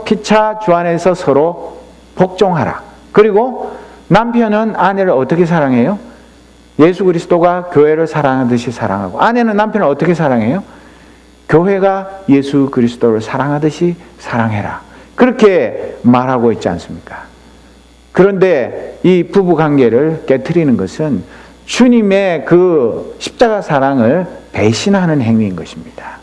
피차 주안에서 서로 복종하라. 그리고 남편은 아내를 어떻게 사랑해요? 예수 그리스도가 교회를 사랑하듯이 사랑하고, 아내는 남편을 어떻게 사랑해요? 교회가 예수 그리스도를 사랑하듯이 사랑해라. 그렇게 말하고 있지 않습니까? 그런데 이 부부 관계를 깨트리는 것은 주님의 그 십자가 사랑을 배신하는 행위인 것입니다.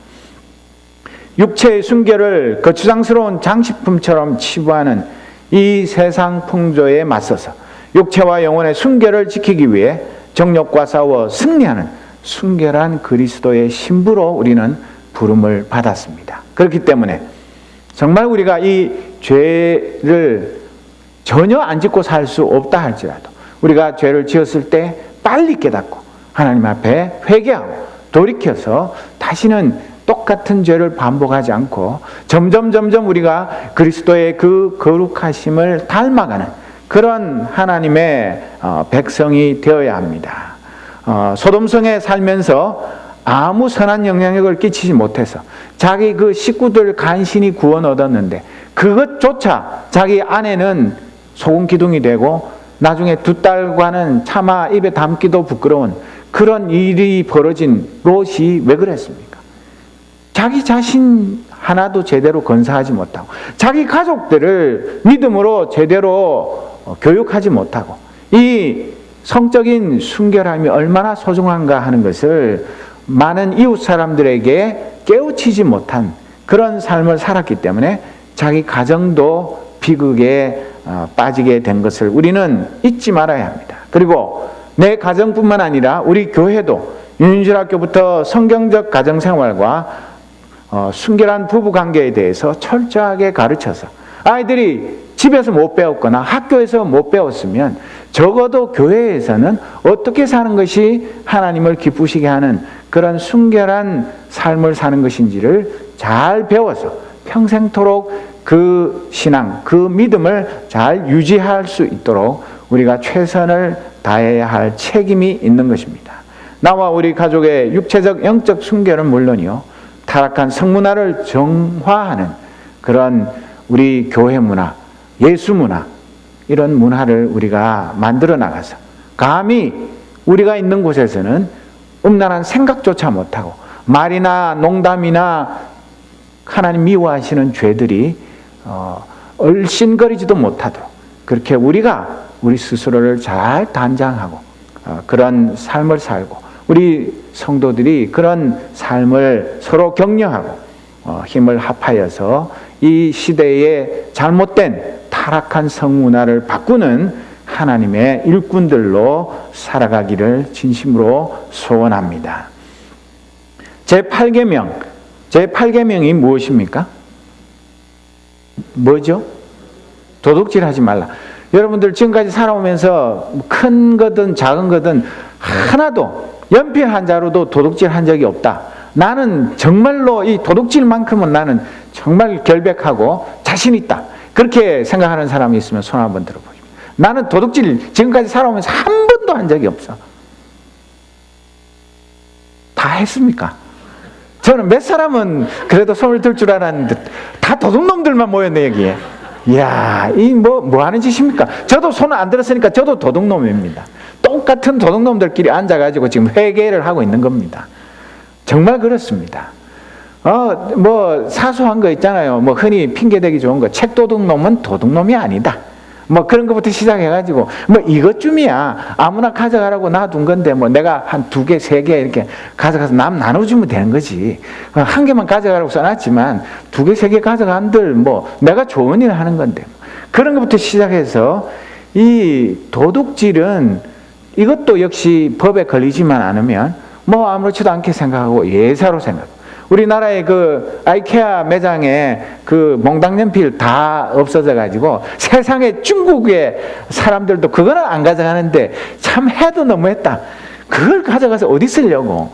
육체의 순결을 거추장스러운 장식품처럼 치부하는 이 세상 풍조에 맞서서 육체와 영혼의 순결을 지키기 위해 정욕과 싸워 승리하는 순결한 그리스도의 신부로 우리는 부름을 받았습니다. 그렇기 때문에 정말 우리가 이 죄를 전혀 안 짓고 살 수 없다 할지라도 우리가 죄를 지었을 때 빨리 깨닫고 하나님 앞에 회개하고 돌이켜서 다시는 똑같은 죄를 반복하지 않고 점점 우리가 그리스도의 그 거룩하심을 닮아가는 그런 하나님의 백성이 되어야 합니다. 소돔성에 살면서 아무 선한 영향력을 끼치지 못해서 자기 그 식구들 간신히 구원 얻었는데 그것조차 자기 아내는 소금 기둥이 되고 나중에 두 딸과는 차마 입에 담기도 부끄러운 그런 일이 벌어진 롯이 왜 그랬습니까? 자기 자신 하나도 제대로 건사하지 못하고 자기 가족들을 믿음으로 제대로 교육하지 못하고 이 성적인 순결함이 얼마나 소중한가 하는 것을 많은 이웃 사람들에게 깨우치지 못한 그런 삶을 살았기 때문에 자기 가정도 비극에 빠지게 된 것을 우리는 잊지 말아야 합니다. 그리고 내 가정뿐만 아니라 우리 교회도 윤인실학교부터 성경적 가정생활과 순결한 부부관계에 대해서 철저하게 가르쳐서 아이들이 집에서 못 배웠거나 학교에서 못 배웠으면 적어도 교회에서는 어떻게 사는 것이 하나님을 기쁘시게 하는 그런 순결한 삶을 사는 것인지를 잘 배워서 평생토록 그 신앙, 그 믿음을 잘 유지할 수 있도록 우리가 최선을 다해야 할 책임이 있는 것입니다. 나와 우리 가족의 육체적 영적 순결은 물론이요, 타락한 성문화를 정화하는 그런 우리 교회 문화, 예수 문화, 이런 문화를 우리가 만들어 나가서 감히 우리가 있는 곳에서는 음란한 생각조차 못하고 말이나 농담이나 하나님 미워하시는 죄들이 얼씬거리지도 못하도록 그렇게 우리가 우리 스스로를 잘 단장하고 그런 삶을 살고 우리 성도들이 그런 삶을 서로 격려하고 힘을 합하여서 이 시대의 잘못된 타락한 성문화를 바꾸는 하나님의 일꾼들로 살아가기를 진심으로 소원합니다. 제8계명이 무엇입니까? 뭐죠? 도둑질하지 말라. 여러분들 지금까지 살아오면서 큰 거든 작은 거든 하나도 연필 한 자루도 도둑질한 적이 없다. 나는 정말로 이 도둑질만큼은 나는 정말 결백하고 자신 있다. 그렇게 생각하는 사람이 있으면 손 한번 들어보십시오. 나는 도둑질 지금까지 살아오면서 한 번도 한 적이 없어. 다 했습니까? 저는 몇 사람은 그래도 손을 들 줄 알았는데 다 도둑놈들만 모였네 여기에. 이야, 이 뭐 하는 짓입니까? 저도 손을 안 들었으니까 저도 도둑놈입니다. 똑같은 도둑놈들끼리 앉아가지고 지금 회개를 하고 있는 겁니다. 정말 그렇습니다. 뭐 사소한 거 있잖아요. 뭐 흔히 핑계대기 좋은 거, 책 도둑놈은 도둑놈이 아니다. 뭐 그런 것부터 시작해가지고 뭐 이것쯤이야 아무나 가져가라고 놔둔 건데 뭐 내가 한 2개, 3개 이렇게 가져가서 남 나눠주면 되는 거지. 한 개만 가져가라고 써놨지만 2개, 3개 가져간들 뭐 내가 좋은 일을 하는 건데 그런 것부터 시작해서 이 도둑질은 이것도 역시 법에 걸리지만 않으면 뭐 아무렇지도 않게 생각하고 예사로 생각하고 우리나라의 그 아이케아 매장에 그 몽당 연필 다 없어져 가지고 세상에 중국의 사람들도 그거는 안 가져가는데 참 해도 너무했다. 그걸 가져가서 어디 쓰려고?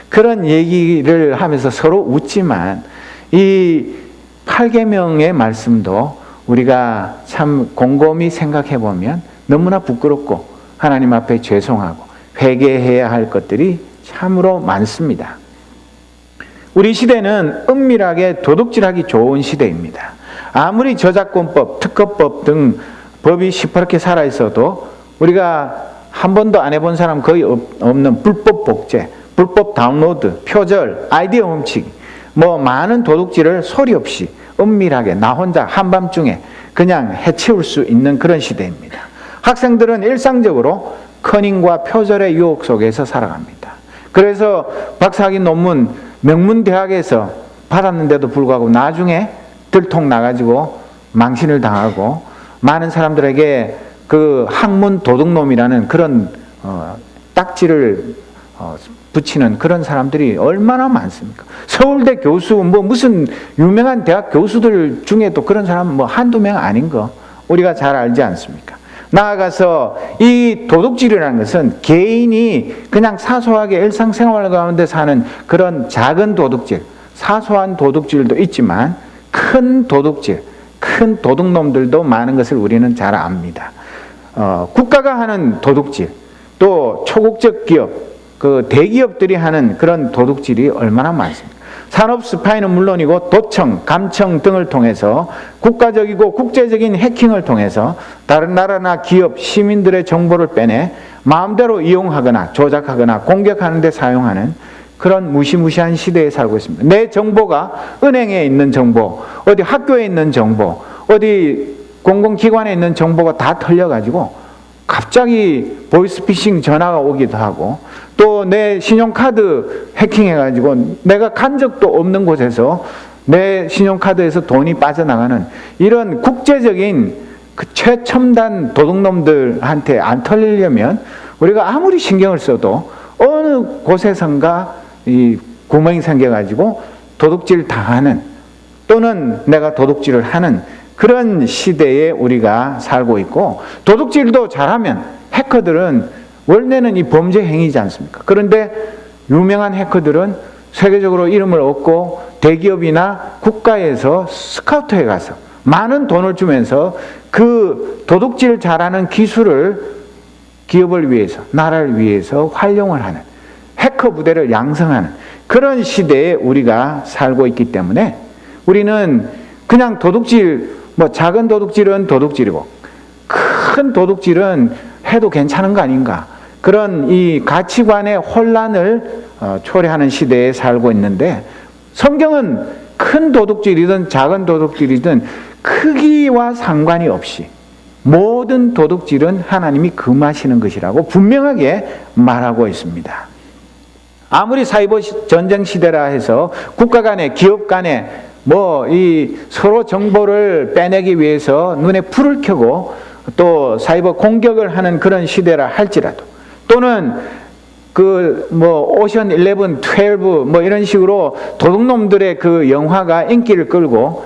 그런 얘기를 하면서 서로 웃지만 이 8계명의 말씀도 우리가 참 곰곰이 생각해 보면 너무나 부끄럽고 하나님 앞에 죄송하고 회개해야 할 것들이 참으로 많습니다. 우리 시대는 은밀하게 도둑질하기 좋은 시대입니다. 아무리 저작권법, 특허법 등 법이 시퍼렇게 살아있어도 우리가 한 번도 안 해본 사람 거의 없는 불법 복제, 불법 다운로드, 표절, 아이디어 훔치기, 많은 도둑질을 소리 없이 은밀하게 나 혼자 한밤중에 그냥 해치울 수 있는 그런 시대입니다. 학생들은 일상적으로 커닝과 표절의 유혹 속에서 살아갑니다. 그래서 박사학위 논문 명문대학에서 받았는데도 불구하고 나중에 들통 나가지고 망신을 당하고 많은 사람들에게 그 학문 도둑놈이라는 그런 딱지를 붙이는 그런 사람들이 얼마나 많습니까? 서울대 교수, 무슨 유명한 대학 교수들 중에도 그런 사람은 한두 명 아닌 거 우리가 잘 알지 않습니까? 나아가서 이 도둑질이라는 것은 개인이 그냥 사소하게 일상생활 가운데 사는 그런 작은 도둑질, 사소한 도둑질도 있지만 큰 도둑질, 큰 도둑놈들도 많은 것을 우리는 잘 압니다. 국가가 하는 도둑질, 또 초국적 기업, 그 대기업들이 하는 그런 도둑질이 얼마나 많습니까? 산업 스파이는 물론이고 도청, 감청 등을 통해서 국가적이고 국제적인 해킹을 통해서 다른 나라나 기업, 시민들의 정보를 빼내 마음대로 이용하거나 조작하거나 공격하는 데 사용하는 그런 무시무시한 시대에 살고 있습니다. 내 정보가 은행에 있는 정보, 어디 학교에 있는 정보, 어디 공공기관에 있는 정보가 다 털려가지고 갑자기 보이스피싱 전화가 오기도 하고 또 내 신용카드 해킹해가지고 내가 간 적도 없는 곳에서 내 신용카드에서 돈이 빠져나가는 이런 국제적인 그 최첨단 도둑놈들한테 안 털리려면 우리가 아무리 신경을 써도 어느 곳에선가 이 구멍이 생겨가지고 도둑질 당하는 또는 내가 도둑질을 하는 그런 시대에 우리가 살고 있고 도둑질도 잘하면 해커들은 원래는 이 범죄 행위지 않습니까? 그런데 유명한 해커들은 세계적으로 이름을 얻고 대기업이나 국가에서 스카우트에 가서 많은 돈을 주면서 그 도둑질 잘하는 기술을 기업을 위해서, 나라를 위해서 활용을 하는 해커 부대를 양성하는 그런 시대에 우리가 살고 있기 때문에 우리는 그냥 도둑질, 작은 도둑질은 도둑질이고 큰 도둑질은 해도 괜찮은 거 아닌가, 그런 이 가치관의 혼란을 초래하는 시대에 살고 있는데 성경은 큰 도둑질이든 작은 도둑질이든 크기와 상관이 없이 모든 도둑질은 하나님이 금하시는 것이라고 분명하게 말하고 있습니다. 아무리 사이버 전쟁 시대라 해서 국가 간에 기업 간에 이 서로 정보를 빼내기 위해서 눈에 불을 켜고 또 사이버 공격을 하는 그런 시대라 할지라도 또는 오션 11, 12 이런 식으로 도둑놈들의 그 영화가 인기를 끌고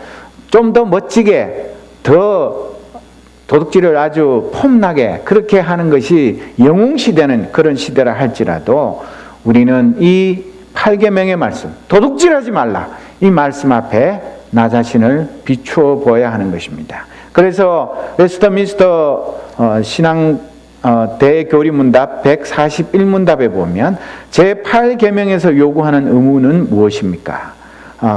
좀 더 멋지게 더 도둑질을 아주 폼나게 그렇게 하는 것이 영웅시되는 그런 시대라 할지라도 우리는 이 8계명의 말씀, 도둑질하지 말라, 이 말씀 앞에 나 자신을 비추어 보아야 하는 것입니다. 그래서 웨스터민스터 신앙 대교리문답 141문답에 보면 제8계명에서 요구하는 의무는 무엇입니까?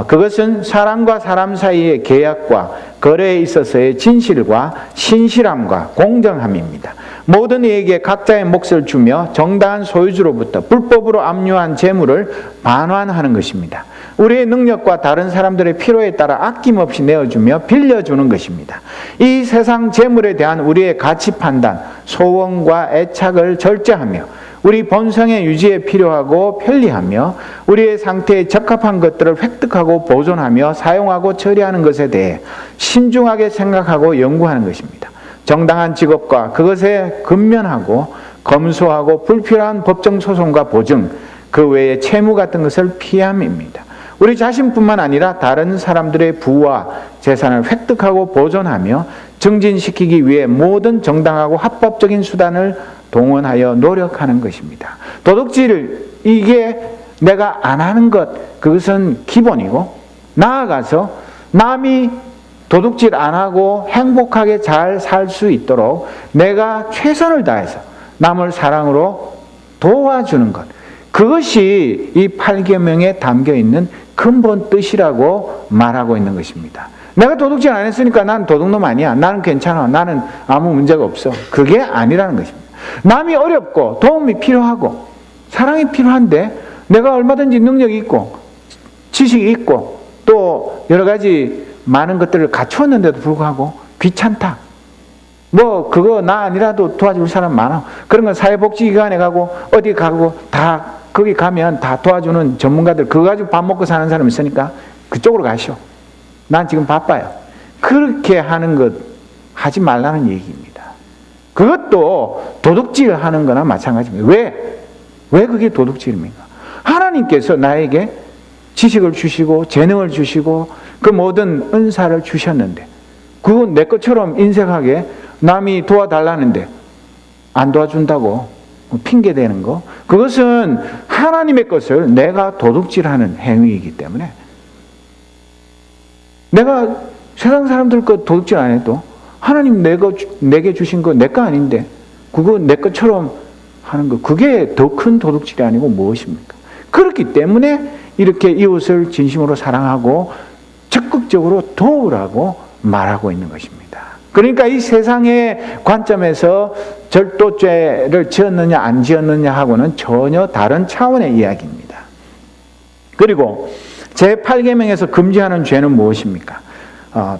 그것은 사람과 사람 사이의 계약과 거래에 있어서의 진실과 신실함과 공정함입니다. 모든 이에게 각자의 몫을 주며 정당한 소유주로부터 불법으로 압류한 재물을 반환하는 것입니다. 우리의 능력과 다른 사람들의 필요에 따라 아낌없이 내어주며 빌려주는 것입니다. 이 세상 재물에 대한 우리의 가치 판단, 소원과 애착을 절제하며 우리 본성의 유지에 필요하고 편리하며 우리의 상태에 적합한 것들을 획득하고 보존하며 사용하고 처리하는 것에 대해 신중하게 생각하고 연구하는 것입니다. 정당한 직업과 그것에 근면하고 검소하고 불필요한 법정 소송과 보증, 그 외에 채무 같은 것을 피함입니다. 우리 자신뿐만 아니라 다른 사람들의 부와 재산을 획득하고 보존하며 증진시키기 위해 모든 정당하고 합법적인 수단을 동원하여 노력하는 것입니다. 도둑질, 이게 내가 안 하는 것, 그것은 기본이고 나아가서 남이 도둑질 안 하고 행복하게 잘 살 수 있도록 내가 최선을 다해서 남을 사랑으로 도와주는 것, 그것이 이 8계명에 담겨 있는 근본 뜻이라고 말하고 있는 것입니다. 내가 도둑질 안 했으니까 나는 도둑놈 아니야. 나는 괜찮아. 나는 아무 문제가 없어. 그게 아니라는 것입니다. 남이 어렵고 도움이 필요하고 사랑이 필요한데 내가 얼마든지 능력이 있고 지식이 있고 또 여러 가지 많은 것들을 갖추었는데도 불구하고 귀찮다. 뭐 그거 나 아니라도 도와줄 사람 많아. 그런 건 사회복지기관에 가고 어디 가고 다 거기 가면 다 도와주는 전문가들 그거 가지고 밥 먹고 사는 사람 있으니까 그쪽으로 가시오. 난 지금 바빠요. 그렇게 하는 것 하지 말라는 얘기입니다. 그것도 도둑질 하는 거나 마찬가지입니다. 왜 그게 도둑질입니까? 하나님께서 나에게 지식을 주시고 재능을 주시고 그 모든 은사를 주셨는데 그건 내 것처럼 인색하게 남이 도와달라는데 안 도와준다고 핑계대는 거, 그것은 하나님의 것을 내가 도둑질하는 행위이기 때문에 내가 세상 사람들 것 도둑질 안 해도 하나님 내게 주신 거 내 거 아닌데 그거 내 것처럼 하는 거, 그게 더 큰 도둑질이 아니고 무엇입니까? 그렇기 때문에 이렇게 이웃을 진심으로 사랑하고 적극적으로 도우라고 말하고 있는 것입니다. 그러니까 이 세상의 관점에서 절도죄를 지었느냐 안 지었느냐 하고는 전혀 다른 차원의 이야기입니다. 그리고 제8계명에서 금지하는 죄는 무엇입니까?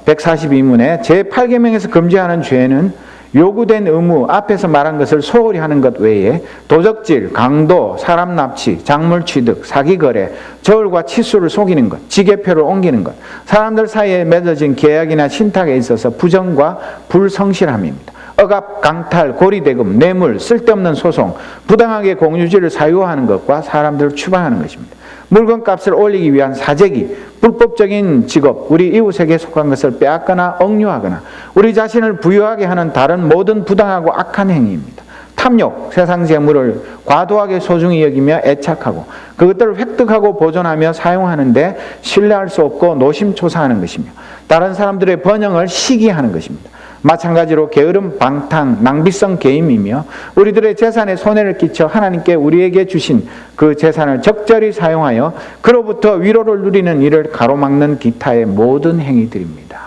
142문에 제8계명에서 금지하는 죄는 요구된 의무, 앞에서 말한 것을 소홀히 하는 것 외에 도적질, 강도, 사람 납치, 작물 취득, 사기 거래, 저울과 치수를 속이는 것, 지게표를 옮기는 것, 사람들 사이에 맺어진 계약이나 신탁에 있어서 부정과 불성실함입니다. 억압, 강탈, 고리대금, 뇌물, 쓸데없는 소송, 부당하게 공유지를 사유하는 것과 사람들을 추방하는 것입니다. 물건값을 올리기 위한 사재기, 불법적인 직업, 우리 이웃에게 속한 것을 빼앗거나 억류하거나 우리 자신을 부유하게 하는 다른 모든 부당하고 악한 행위입니다. 탐욕, 세상 재물을 과도하게 소중히 여기며 애착하고 그것들을 획득하고 보존하며 사용하는데 신뢰할 수 없고 노심초사하는 것이며 다른 사람들의 번영을 시기하는 것입니다. 마찬가지로 게으름, 방탕, 낭비성 개임이며 우리들의 재산에 손해를 끼쳐 하나님께 우리에게 주신 그 재산을 적절히 사용하여 그로부터 위로를 누리는 일을 가로막는 기타의 모든 행위들입니다.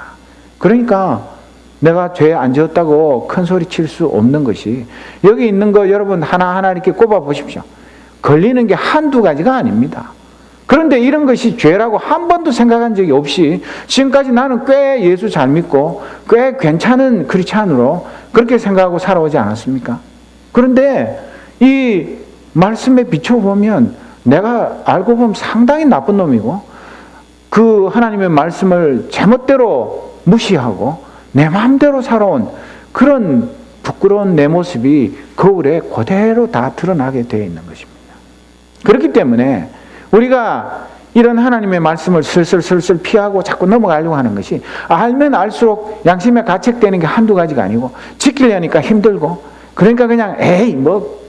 그러니까 내가 죄 안 지었다고 큰 소리 칠 수 없는 것이, 여기 있는 거 여러분 하나하나 이렇게 꼽아 보십시오. 걸리는 게 한두 가지가 아닙니다. 그런데 이런 것이 죄라고 한 번도 생각한 적이 없이 지금까지 나는 꽤 예수 잘 믿고 꽤 괜찮은 크리스찬으로 그렇게 생각하고 살아오지 않았습니까? 그런데 이 말씀에 비춰보면 내가 알고 보면 상당히 나쁜 놈이고 그 하나님의 말씀을 제멋대로 무시하고 내 마음대로 살아온 그런 부끄러운 내 모습이 거울에 그대로 다 드러나게 되어 있는 것입니다. 그렇기 때문에 우리가 이런 하나님의 말씀을 슬슬 피하고 자꾸 넘어가려고 하는 것이, 알면 알수록 양심에 가책되는 게 한두 가지가 아니고 지키려니까 힘들고, 그러니까 그냥 에이 뭐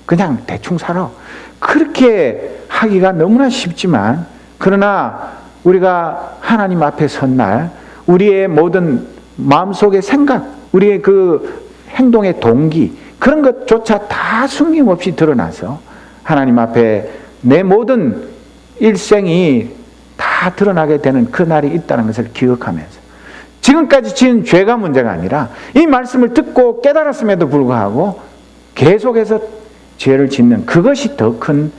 그냥 대충 살아, 그렇게 하기가 너무나 쉽지만, 그러나 우리가 하나님 앞에 선 날 우리의 모든 마음속의 생각, 우리의 그 행동의 동기, 그런 것조차 다 숨김없이 드러나서 하나님 앞에 내 모든 일생이 다 드러나게 되는 그날이 있다는 것을 기억하면서, 지금까지 지은 죄가 문제가 아니라 이 말씀을 듣고 깨달았음에도 불구하고 계속해서 죄를 짓는 그것이 더 큰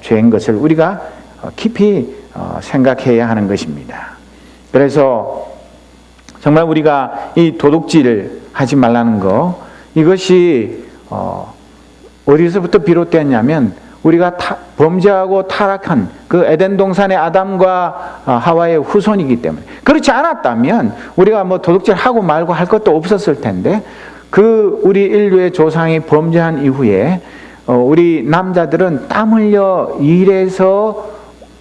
죄인 것을 우리가 깊이 생각해야 하는 것입니다. 그래서 정말 우리가 이 도둑질을 하지 말라는 거, 이것이 어디서부터 비롯되었냐면 우리가 범죄하고 타락한 그 에덴 동산의 아담과 하와의 후손이기 때문에, 그렇지 않았다면 우리가 뭐 도둑질하고 말고 할 것도 없었을 텐데, 그 우리 인류의 조상이 범죄한 이후에 우리 남자들은 땀 흘려 일해서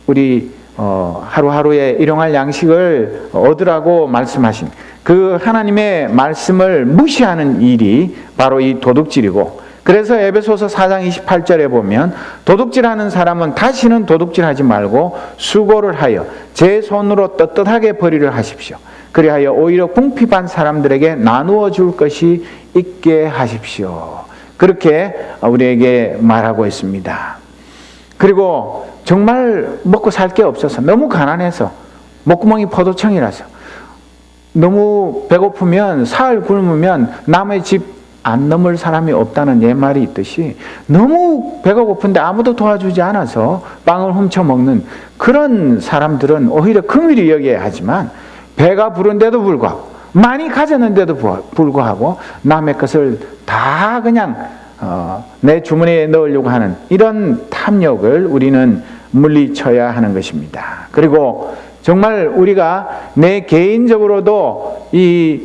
우리 하루하루의 일용할 양식을 얻으라고 말씀하신 그 하나님의 말씀을 무시하는 일이 바로 이 도둑질이고, 그래서 에베소서 4장 28절에 보면 도둑질하는 사람은 다시는 도둑질하지 말고 수고를 하여 제 손으로 떳떳하게 벌이를 하십시오. 그리하여 오히려 궁핍한 사람들에게 나누어 줄 것이 있게 하십시오. 그렇게 우리에게 말하고 있습니다. 그리고 정말 먹고 살 게 없어서 너무 가난해서 목구멍이 포도청이라서 너무 배고프면 사흘 굶으면 남의 집 안 넘을 사람이 없다는 옛말이 있듯이 너무 배가 고픈데 아무도 도와주지 않아서 빵을 훔쳐 먹는 그런 사람들은 오히려 긍휼히 여겨야 하지만, 배가 부른데도 불구하고 많이 가졌는데도 불구하고 남의 것을 다 그냥 내 주머니에 넣으려고 하는 이런 탐욕을 우리는 물리쳐야 하는 것입니다. 그리고 정말 우리가 내 개인적으로도 이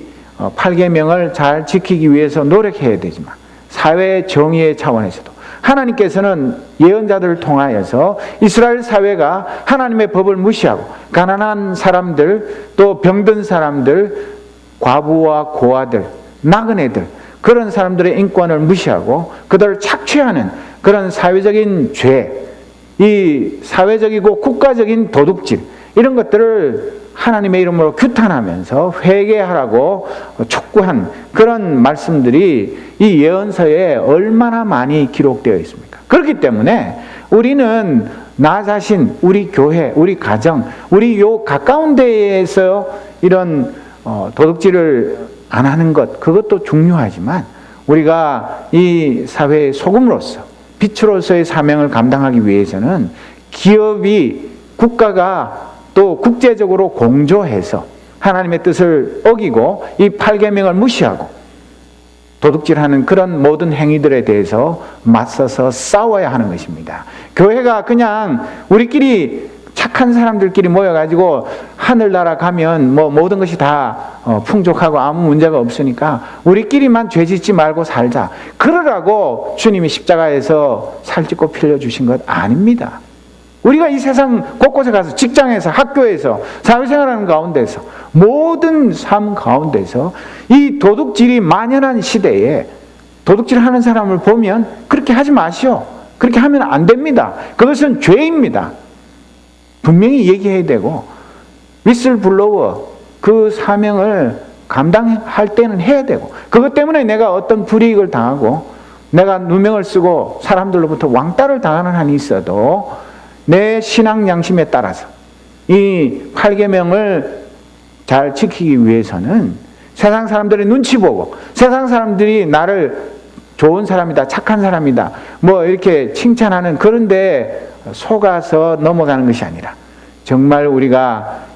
8계명을 잘 지키기 위해서 노력해야 되지만, 사회 정의의 차원에서도 하나님께서는 예언자들을 통하여서 이스라엘 사회가 하나님의 법을 무시하고 가난한 사람들, 또 병든 사람들, 과부와 고아들, 나그네들, 그런 사람들의 인권을 무시하고 그들을 착취하는 그런 사회적인 죄, 이 사회적이고 국가적인 도둑질, 이런 것들을 하나님의 이름으로 규탄하면서 회개하라고 촉구한 그런 말씀들이 이 예언서에 얼마나 많이 기록되어 있습니까? 그렇기 때문에 우리는 나 자신, 우리 교회, 우리 가정, 우리 요 가까운 데에서 이런 도둑질을 안 하는 것, 그것도 중요하지만, 우리가 이 사회의 소금으로서, 빛으로서의 사명을 감당하기 위해서는 기업이, 국가가 또 국제적으로 공조해서 하나님의 뜻을 어기고 이 8계명을 무시하고 도둑질하는 그런 모든 행위들에 대해서 맞서서 싸워야 하는 것입니다. 교회가 그냥 우리끼리 착한 사람들끼리 모여가지고 하늘나라 가면 뭐 모든 것이 다 풍족하고 아무 문제가 없으니까 우리끼리만 죄짓지 말고 살자, 그러라고 주님이 십자가에서 살찌고 빌려주신 것 아닙니다. 우리가 이 세상 곳곳에 가서, 직장에서, 학교에서, 사회생활하는 가운데서, 모든 삶 가운데서 이 도둑질이 만연한 시대에 도둑질하는 사람을 보면 그렇게 하지 마시오, 그렇게 하면 안 됩니다, 그것은 죄입니다, 분명히 얘기해야 되고, 위슬블로워, 그 사명을 감당할 때는 해야 되고, 그것 때문에 내가 어떤 불이익을 당하고 내가 누명을 쓰고 사람들로부터 왕따를 당하는 한이 있어도 내 신앙 양심에 따라서 이 8계명을 잘 지키기 위해서는 세상 사람들의 눈치 보고, 세상 사람들이 나를 좋은 사람이다, 착한 사람이다, 뭐 이렇게 칭찬하는 그런데 속아서 넘어가는 것이 아니라, 정말 우리가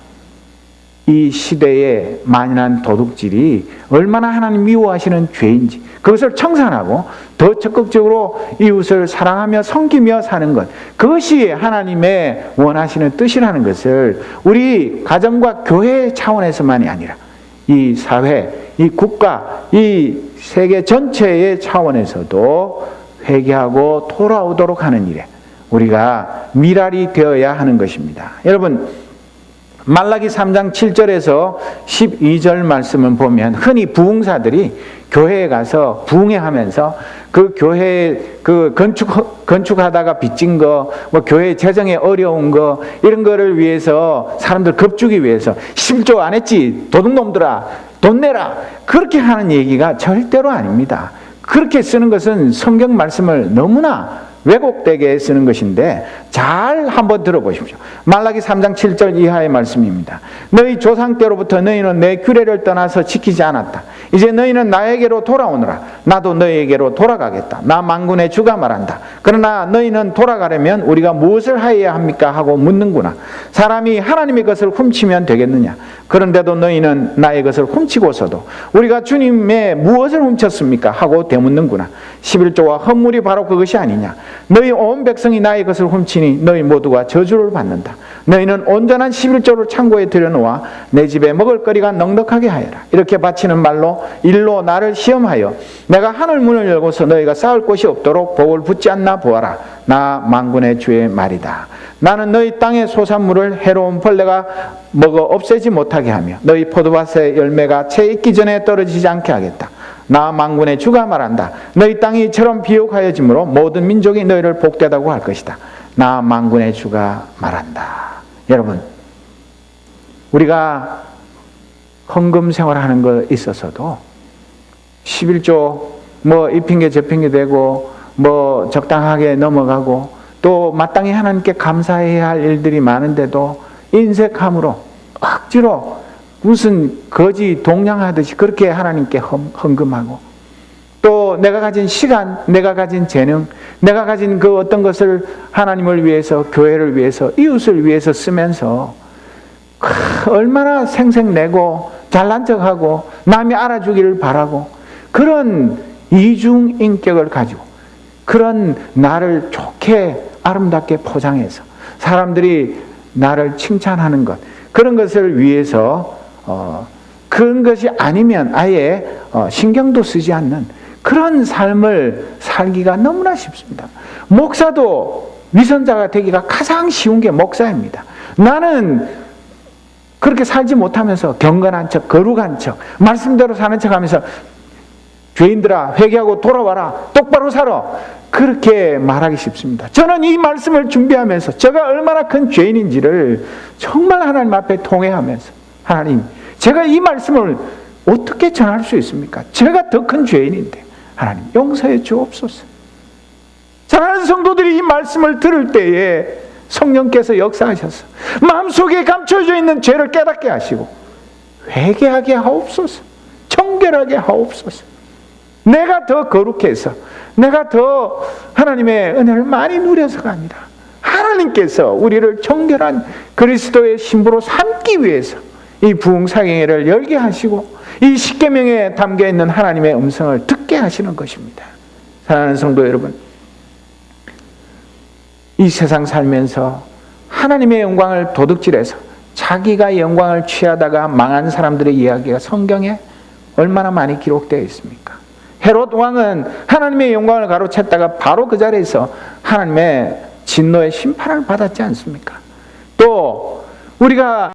이 시대에 만연한 도둑질이 얼마나 하나님 미워하시는 죄인지 그것을 청산하고 더 적극적으로 이웃을 사랑하며 섬기며 사는 것, 그것이 하나님의 원하시는 뜻이라는 것을 우리 가정과 교회 차원에서만이 아니라 이 사회, 이 국가, 이 세계 전체의 차원에서도 회개하고 돌아오도록 하는 일에 우리가 미랄이 되어야 하는 것입니다. 여러분, 말라기 3장 7절에서 12절 말씀을 보면 흔히 부흥사들이 교회에 가서 부흥회하면서 그 교회 그 건축하다가 빚진 거, 뭐 교회 재정에 어려운 거, 이런 거를 위해서 사람들 겁주기 위해서 11조 안 했지 도둑놈들아 돈 내라, 그렇게 하는 얘기가 절대로 아닙니다. 그렇게 쓰는 것은 성경 말씀을 너무나 왜곡되게 쓰는 것인데, 잘 한번 들어보십시오. 말라기 3장 7절 이하의 말씀입니다. 너희 조상 때로부터 너희는 내 규례를 떠나서 지키지 않았다. 이제 너희는 나에게로 돌아오너라. 나도 너희에게로 돌아가겠다. 나 만군의 주가 말한다. 그러나 너희는 돌아가려면 우리가 무엇을 하여야 합니까? 하고 묻는구나. 사람이 하나님의 것을 훔치면 되겠느냐? 그런데도 너희는 나의 것을 훔치고서도 우리가 주님의 무엇을 훔쳤습니까? 하고 되묻는구나. 11조와 헌물이 바로 그것이 아니냐? 너희 온 백성이 나의 것을 훔치니 너희 모두가 저주를 받는다. 너희는 온전한 11조를 창고에 들여놓아 내 집에 먹을거리가 넉넉하게 하여라. 이렇게 바치는 말로 일로 나를 시험하여 내가 하늘 문을 열고서 너희가 쌓을 곳이 없도록 복을 붙지 않나 보아라. 나 만군의 주의 말이다. 나는 너희 땅의 소산물을 해로운 벌레가 먹어 없애지 못하게 하며 너희 포도밭의 열매가 채 익기 전에 떨어지지 않게 하겠다. 나 만군의 주가 말한다. 너희 땅이 이처럼 비옥하여짐으로 모든 민족이 너희를 복되다고 할 것이다. 나 만군의 주가 말한다. 여러분, 우리가 헌금 생활하는 것에 있어서도 11조 뭐 이 핑계 저 핑계 대고 뭐 적당하게 넘어가고 또 마땅히 하나님께 감사해야 할 일들이 많은데도 인색함으로 억지로 무슨 거지 동냥하듯이 그렇게 하나님께 헌금하고, 또 내가 가진 시간, 내가 가진 재능, 내가 가진 그 어떤 것을 하나님을 위해서, 교회를 위해서, 이웃을 위해서 쓰면서 얼마나 생색내고 잘난 척하고 남이 알아주기를 바라고, 그런 이중인격을 가지고 그런 나를 좋게 아름답게 포장해서 사람들이 나를 칭찬하는 것, 그런 것을 위해서 그런 것이 아니면 아예 신경도 쓰지 않는 그런 삶을 살기가 너무나 쉽습니다. 목사도 위선자가 되기가 가장 쉬운 게 목사입니다. 나는 그렇게 살지 못하면서 경건한 척, 거룩한 척, 말씀대로 사는 척 하면서 죄인들아 회개하고 돌아와라, 똑바로 살아, 그렇게 말하기 쉽습니다. 저는 이 말씀을 준비하면서 제가 얼마나 큰 죄인인지를 정말 하나님 앞에 통회하면서, 하나님, 제가 이 말씀을 어떻게 전할 수 있습니까? 제가 더 큰 죄인인데 하나님 용서해 주옵소서. 사랑하는 성도들이 이 말씀을 들을 때에 성령께서 역사하셔서 마음속에 감춰져 있는 죄를 깨닫게 하시고 회개하게 하옵소서, 청결하게 하옵소서. 내가 더 거룩해서, 내가 더 하나님의 은혜를 많이 누려서가 아니라 하나님께서 우리를 정결한 그리스도의 신부로 삼기 위해서 이 부흥사경회를 열게 하시고 이 십계명에 담겨있는 하나님의 음성을 듣게 하시는 것입니다. 사랑하는 성도 여러분, 이 세상 살면서 하나님의 영광을 도둑질해서 자기가 영광을 취하다가 망한 사람들의 이야기가 성경에 얼마나 많이 기록되어 있습니까? 헤롯 왕은 하나님의 영광을 가로챘다가 바로 그 자리에서 하나님의 진노의 심판을 받았지 않습니까? 또 우리가